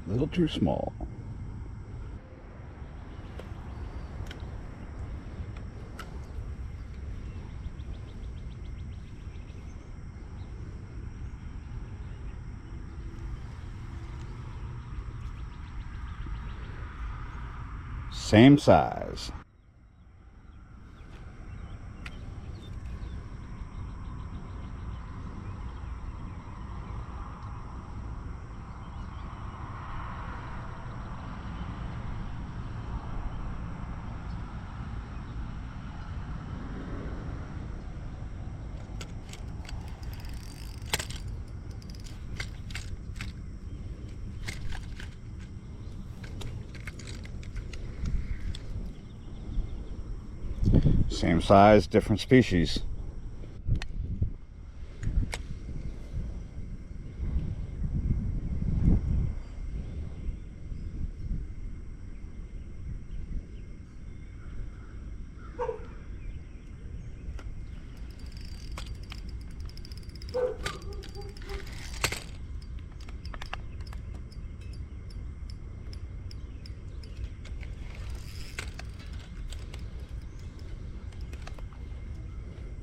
A little too small. Same size. Same size, different species.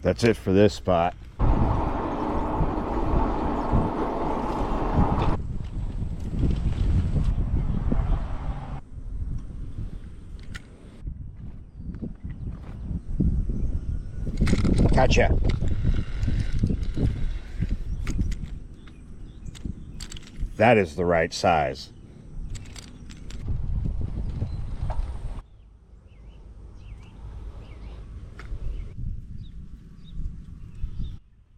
That's it for this spot. Gotcha. That is the right size.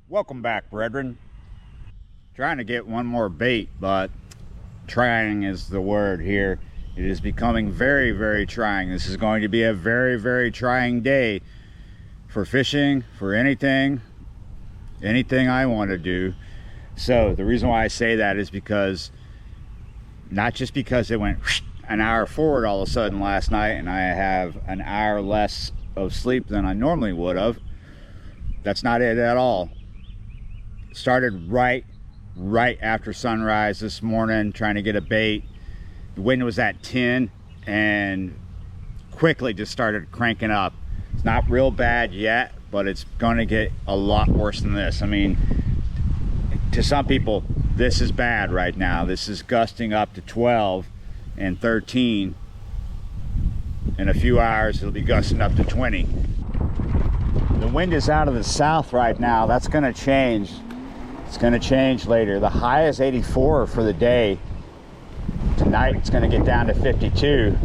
Welcome back, brethren. Trying to get one more bait, but trying is the word here. It is becoming very, very trying. This is going to be a very, very trying day for fishing, for anything I want to do. So the reason why I say that is because, not just because it went an hour forward all of a sudden last night and I have an hour less of sleep than I normally would have. That's not it at all. Started right after sunrise this morning trying to get a bait. The wind was at 10 and quickly just started cranking up. It's not real bad yet, but it's going to get a lot worse than this. I mean, to some people this is bad right now. This is gusting up to 12 and 13. In a few hours it'll be gusting up to 20. The wind is out of the south right now. That's going to change. It's going to change later. The high is 84 for the day. Tonight it's going to get down to 52.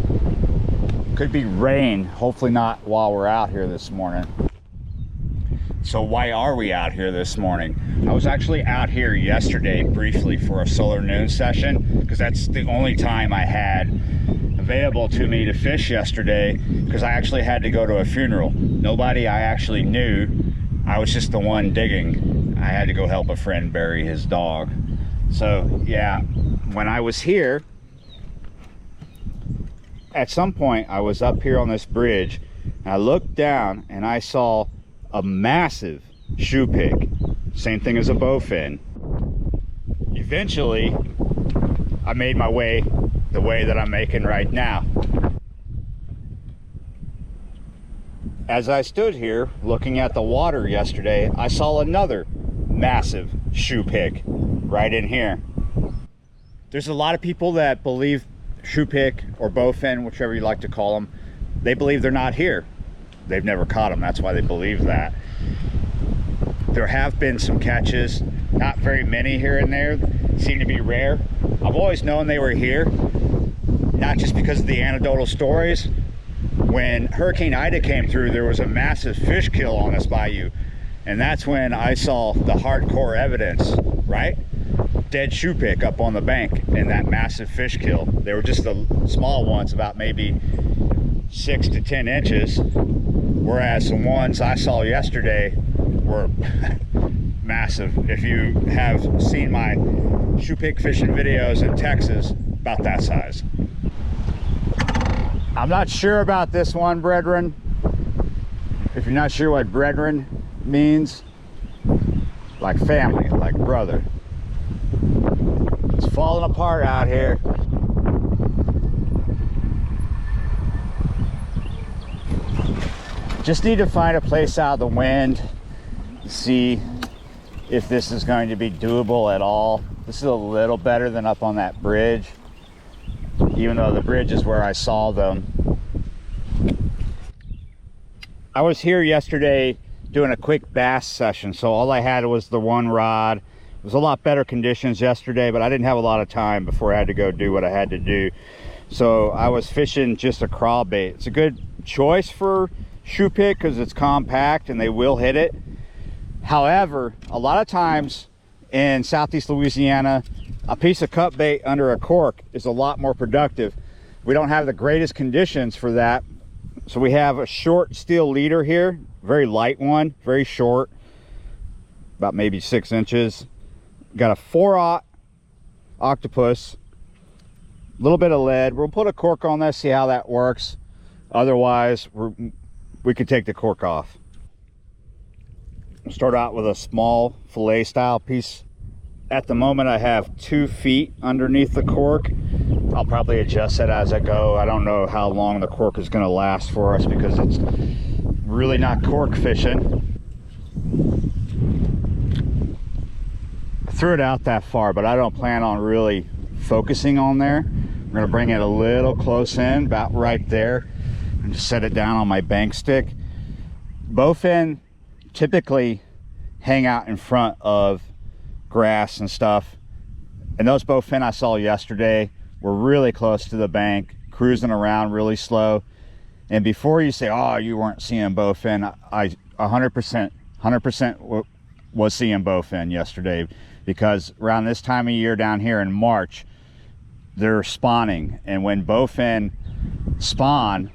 Could be rain, hopefully not while we're out here this morning. So why are we out here this morning? I was actually out here yesterday briefly for a solar noon session because that's the only time I had available to me to fish yesterday, because I actually had to go to a funeral. Nobody I actually knew. I was just the one digging. I had to go help a friend bury his dog. So yeah, when I was here, at some point I was up here on this bridge and I looked down and I saw a massive shoe pig. Same thing as a bowfin. Eventually I made my way the way that I'm making right now. As I stood here looking at the water yesterday, I saw another massive shoe pig right in here. There's a lot of people that believe shoe pig or bowfin, whichever you like to call them, they believe they're not here. They've never caught them. That's why they believe that. There have been some catches, not very many here and there, seem to be rare. I've always known they were here, not just because of the anecdotal stories. When Hurricane Ida came through, there was a massive fish kill on this bayou, and that's when I saw the hardcore evidence, right? Dead shoe pig up on the bank and that massive fish kill. They were just the small ones, about maybe 6 to 10 inches, whereas the ones I saw yesterday were massive. If you have seen my shoe pig fishing videos in Texas, about that size. I'm not sure about this one, brethren. If you're not sure what brethren means, like family, like brother. It's falling apart out here. Just need to find a place out of the wind to see if this is going to be doable at all. This is a little better than up on that bridge, even though the bridge is where I saw them. I was here yesterday doing a quick bass session, so all I had was the one rod. It was a lot better conditions yesterday, but I didn't have a lot of time before I had to go do what I had to do. So I was fishing just a crawl bait. It's a good choice for shoe pit because it's compact and they will hit it. However, a lot of times in Southeast Louisiana, a piece of cut bait under a cork is a lot more productive. We don't have the greatest conditions for that. So we have a short steel leader here, very light one, very short, about maybe 6 inches. Got a 4/0 octopus, a little bit of lead. We'll put a cork on this, see how that works. Otherwise, we could take the cork off. We'll start out with a small fillet style piece. At the moment, I have 2 feet underneath the cork. I'll probably adjust it as I go. I don't know how long the cork is going to last for us because it's really not cork fishing. I threw it out that far, but I don't plan on really focusing on there. I'm going to bring it a little close in, about right there, and just set it down on my bank stick. Bowfin typically hang out in front of grass and stuff, and those bowfin I saw yesterday were really close to the bank, cruising around really slow. And before you say, oh, you weren't seeing bowfin, I 100% was seeing bowfin yesterday, because around this time of year down here in March, they're spawning, and when bowfin spawn,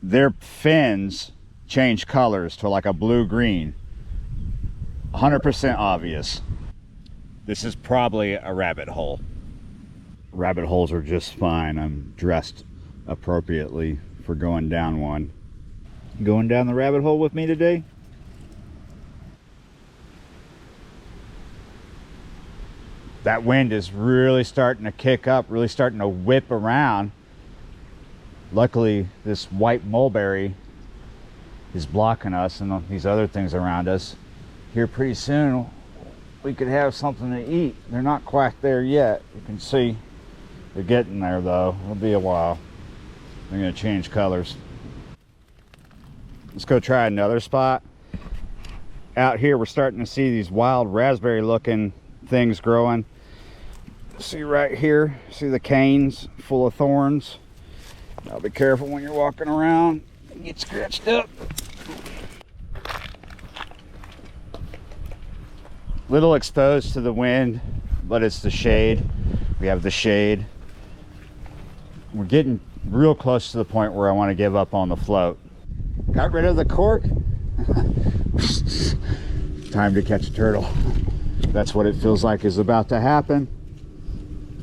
their fins change colors to like a blue-green. 100% obvious. This is probably a rabbit hole. Rabbit holes are just fine. I'm dressed appropriately for going down one. Going down the rabbit hole with me today? That wind is really starting to kick up, really starting to whip around. Luckily, this white mulberry is blocking us and these other things around us. Here pretty soon, we could have something to eat. They're not quite there yet. You can see they're getting there though. It'll be a while. They're gonna change colors. Let's go try another spot. Out here, we're starting to see these wild raspberry looking things growing. See right here, see the canes full of thorns. Now be careful when you're walking around and get scratched up. Little exposed to the wind, but it's the shade. We have the shade. We're getting real close to the point where I want to give up on the float. Got rid of the cork. Time to catch a turtle. That's what it feels like is about to happen.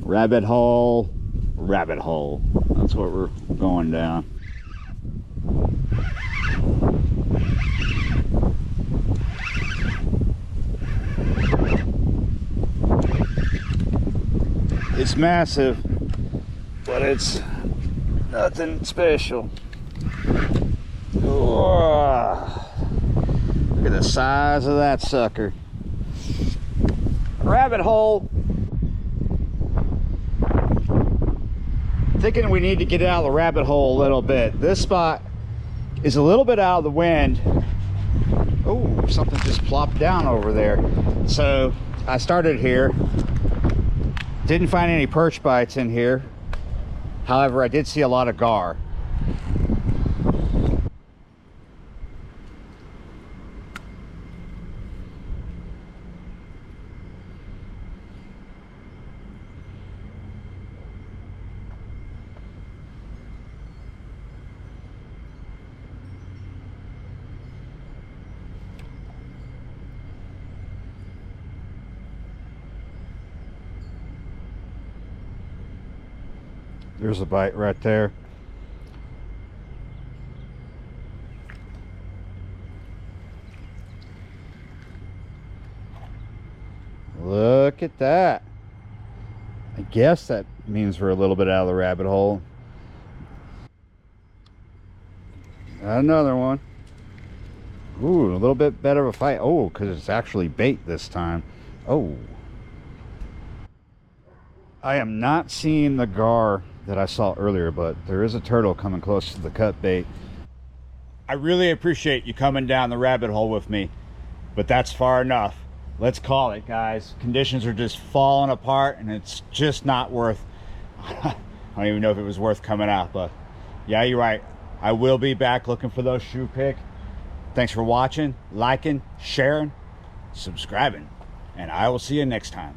Rabbit hole, rabbit hole. That's what we're going down. It's massive, but it's nothing special. Oh, look at the size of that sucker. Rabbit hole. Thinking we need to get out of the rabbit hole a little bit. This spot is a little bit out of the wind. Oh, something just plopped down over there. So I started here. Didn't find any perch bites in here. However, I did see a lot of gar. There's a bite right there. Look at that. I guess that means we're a little bit out of the rabbit hole. Got another one. Ooh, a little bit better of a fight. Oh, because it's actually bait this time. Oh. I am not seeing the gar that I saw earlier, but there is a turtle coming close to the cut bait. I really appreciate you coming down the rabbit hole with me, but that's far enough. Let's call it, guys. Conditions are just falling apart, and it's just not worth... I don't even know if it was worth coming out, but yeah, you're right. I will be back looking for those shoe pick. Thanks for watching, liking, sharing, subscribing, and I will see you next time.